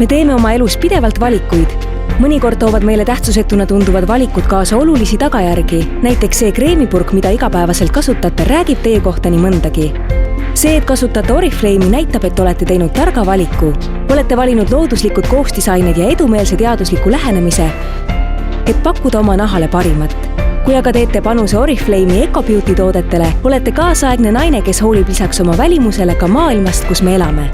Me teeme oma elus pidevalt valikuid. Mõnikord toovad meile tähtsusetuna tunduvad valikud kaasa olulisi tagajärgi. Näiteks see kreemipurk, mida igapäevaselt kasutate, räägib teie kohta nii mõndagi. See, et kasutate Oriflame'i, näitab, et olete teinud targa valiku. Olete valinud looduslikud koostisained ja edumeelse teadusliku lähenemise, et pakkuda oma nahale parimat. Kui aga teete panuse Oriflame'i EcoBeauty toodetele, olete kaasaegne naine, kes hoolib lisaks oma välimusele ka maailmast, kus me elame.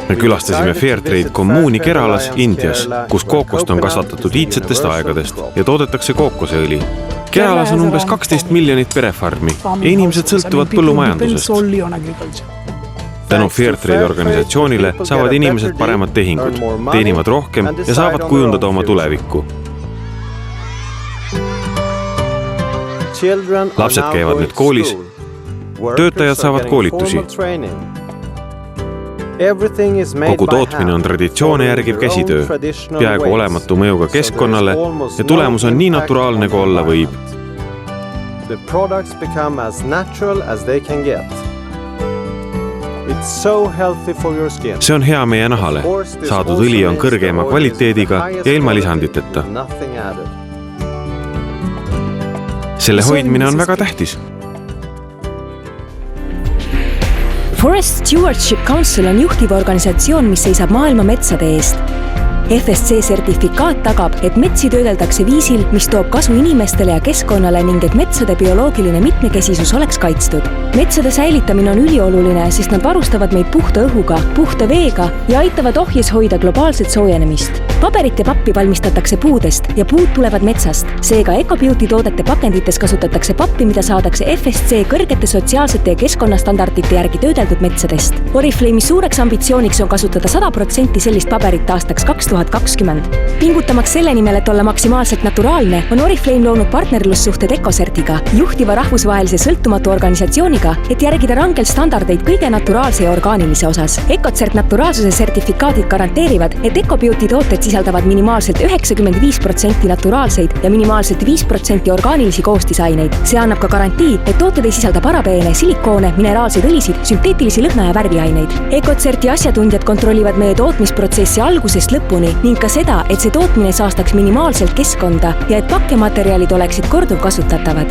Me külastasime Fairtrade kommuuni Keralas, Indias, kus kookost on kasvatatud iidsetest aegadest ja toodetakse kookoseõli. Keralas on umbes 12 miljonit perefarmi ja inimesed sõltuvad põllumajandusest. Tänu Fairtrade organisatsioonile saavad inimesed paremad tehingud, teenivad rohkem ja saavad kujundada oma tulevikku. Lapsed käivad nüüd koolis, töötajad saavad koolitusi. Kogu tootmine on traditsioone järgiv käsitöö, peaaegu olematu mõjuga keskkonnale ja tulemus on nii naturaalne, kui olla võib. See on hea meie nahale. Saadud õli on kõrgema kvaliteediga ja ilma lisanditeta. Selle hoidmine on väga tähtis. Forest Stewardship Council on juhtiv organisatsioon, mis seisab maailma metsade eest. FSC sertifikaat tagab, et metsi töödeldakse viisil, mis toob kasu inimestele ja keskkonnale ning et metsade bioloogiline mitmekesisus oleks kaitstud. Metsade säilitamine on ülioluline, sest nad varustavad meid puhta õhuga, puhta veega ja aitavad ohjes hoida globaalset soojenemist. Paberit ja pappi valmistatakse puudest ja puud tulevad metsast. Seega EcoBeauty toodete pakendites kasutatakse pappi, mida saadakse FSC kõrgete sotsiaalsete ja keskkonnastandardite järgi töödeldud metsadest. Oriflame'i suureks ambitsiooniks on kasutada 100% sellist paberit aastaks 2020. Pingutamaks selle nimel, et olla maksimaalselt naturaalne, on Oriflame loonud partnerlussuhted EcoCertiga, juhtiva rahvusvahelise sõltumatu organisatsiooniga, et järgida rangelt standardeid kõige naturaalse ja orgaanilise osas. EcoCert naturaalsuse sertifikaadid garanteerivad, et EcoBeauty tooted sisaldavad minimaalselt 95% naturaalseid ja minimaalselt 5% orgaanilisi koostisaineid. See annab ka garantii, et tooted ei sisalda parabeene, silikoone, mineraalseid õlisid, sünteetilisi lõhna- ja värviaineid. EcoCerti asjatundjad kontrollivad meie tootmisprotsessi algusest lõpuni ning ka seda, et see tootmine saastaks minimaalselt keskkonda ja et pakkematerjalid oleksid korduvkasutatavad.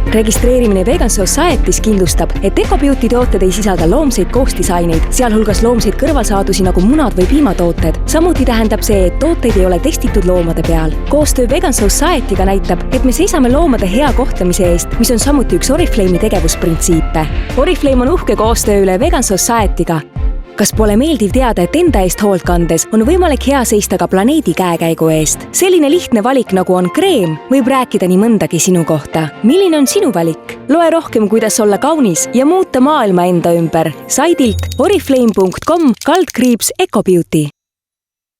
Registreerimine Vegan Societys kindlustab, et EcoBeauty tooted ei sisalda loomseid koostisaineid, sealhulgas loomseid kõrvalsaadusi nagu munad või piimatooted. Samuti tähendab see, et tooteid ei ole testitud loomade peal. Koostöö Vegan Societyga näitab, et me seisame loomade hea kohtlemise eest, mis on samuti üks Oriflame'i tegevusprintsiipe. Oriflame on uhke koostöö üle Vegan Societyga. Kas pole meeldiv teada, et enda eest hoolt kandes on võimalik hea seista ka planeedi käekäigu eest? Selline lihtne valik, nagu on kreem, võib rääkida nii mõndagi sinu kohta. Milline on sinu valik? Loe rohkem, kuidas olla kaunis ja muuta maailma enda ümber. Saidilt oriflame.com/EcoBeauty.